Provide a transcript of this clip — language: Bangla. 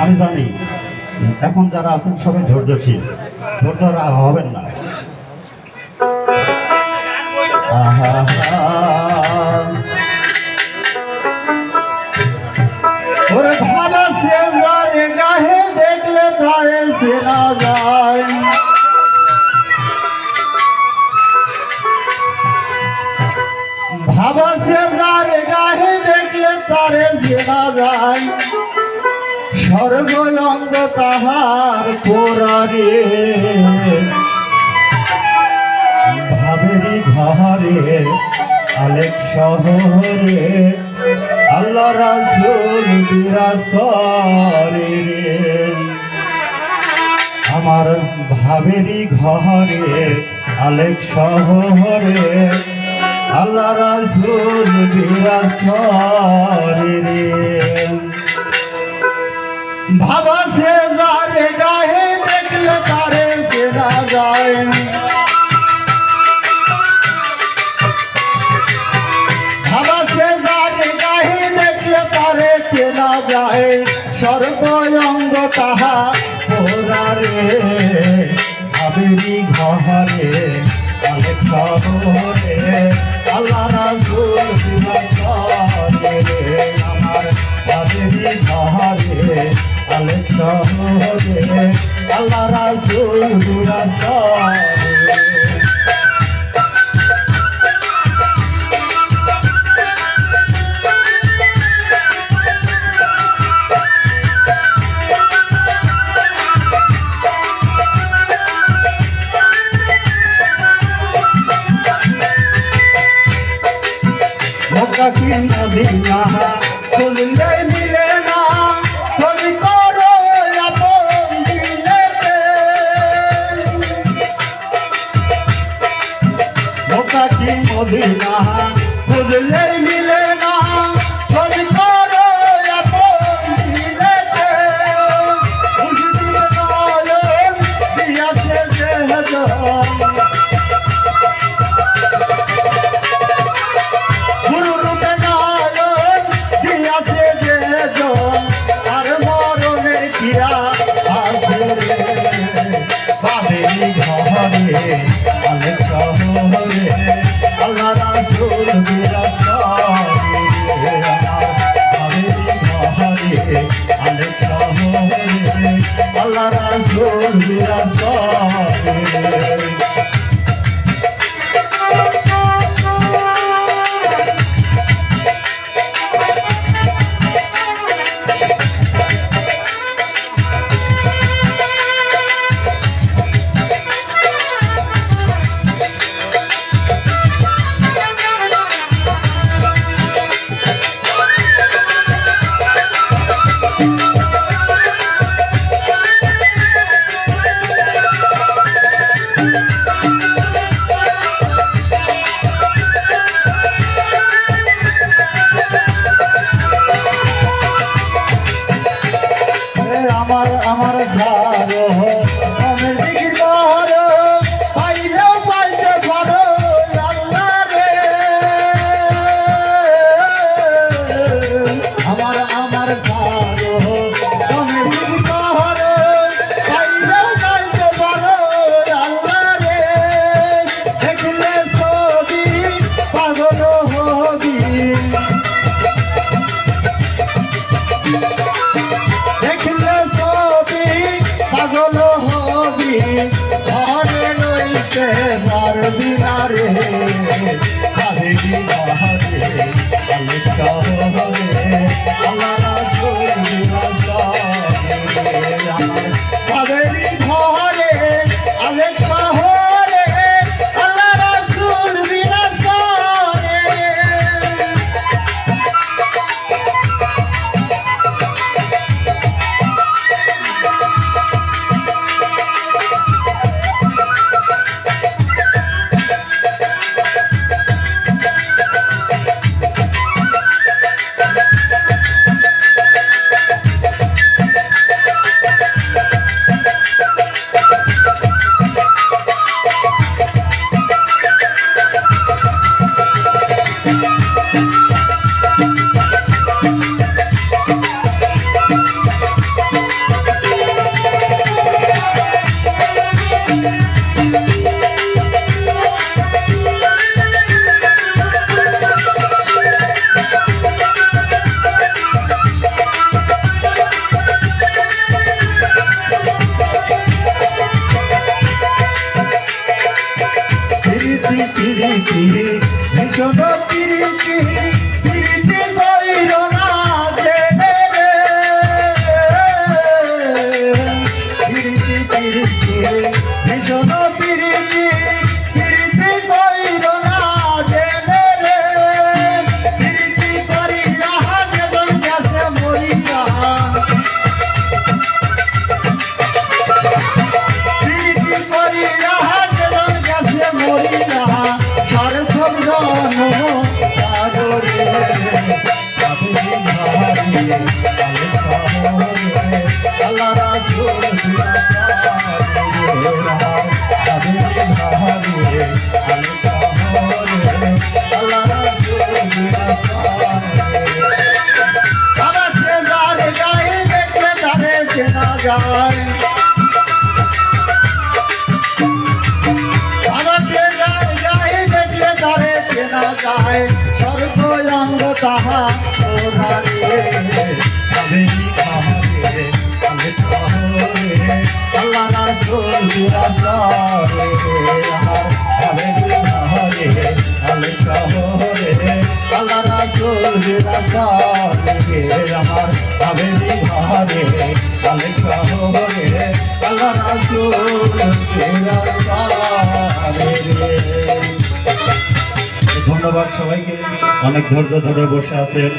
আমি জানি এখন যারা আছেন সবাই ধৈর্যশীল, ধৈর্য হবেন না। আহা ওরে ভাবা সে যায় গাহে দেখলে তারে চেনা যায়, ভাবা সে যায় গাহে দেখলে তারে চেনা যায়, সর্বঙ্গ তাহার পোড়ারে ভাবেরি ঘরে আলেক শহরে আল্লাহ রাসূল বিরাজ করে রে। আমার ভাবেরি ঘরে আলেক শহরে আল্লাহ রাসূল বিরাজ করে রে। ভাবা সে যারে গাহে দেখলে তারে চেনা যায়, ভাবা সে যারে গাহে দেখলে তারে চেনা যায়, সর্বঙ্গ তাহা পোড়ারে ভাবেরি ঘরে আলেক শহরে আল্লাহ রাসূল বিরাজ করে রে। আমার ভাবেরি ঘরে আলেক শহরে আল্লাহ রাসূল বিরাজ করে। মক্কা কি মদিনা খুললে মিলে না, খোঁজ করো আপন দিলেতে। মক্কা কি মদিনা খুললে মিলে না, খোঁজ করো আপন দিলেতে। মুর্শিদ নয়ন দিয়াছে যেজন, ভাবেরি ঘরে আলেক শহরে আল্লাহ রাসূল বিরাজ করে। আমার ভাবেরি ঘরে আলেক শহরে আল্লাহ রাসূল বিরাজ করে। আমার আমার সারো আমি জিকির করো, পাইলেও পাইতে পারো আল্লাহ রে। আমার আমার সারো আমি জিকির করো, পাইলেও পাইতে পারো আল্লাহ রে। দেখলে ছবি পাগল হবি, দেখলে ছবি পাগল হবি, ঘরে লইতে পারবি না রে। ভাবেরি ঘরে আলেক শহরে আল্লাহ রাসূল বিরাজ করে। আমার ভাবেরি ঘরে আলেক শহরে আল্লাহ রাসূল বিরাজ করে। পিরিতি ভীষণ পিরিতি পিরিতি কইর না জেনে রে পিরিতি পিরিতি ভীষণ পিরিতি পিরিতি কইর না জেনে রে পিরিতি করিয়া যেজন গেছে মরিয়া পিরিতি করিয়া যেজন গেছে মরিয়া সার্থক জন্ম সাগরে আল্লাহ রাসূল আল্লাহ রাসূল আমার চেনার গায়ে দেখলে তারে চেনা যায় আমার চেনার গায়ে দেখলে তারে চেনা যায় সর্বঙ্গ তাহা ওধারে আল্লাহ রাসূল আল্লাহ রাসূল আমার হাবেলি ঘরে আলে শহরে আল্লাহ রাসূল ধন্যবাদ সবাইকে, অনেক ধৈর্য ধরে বসে আছেন।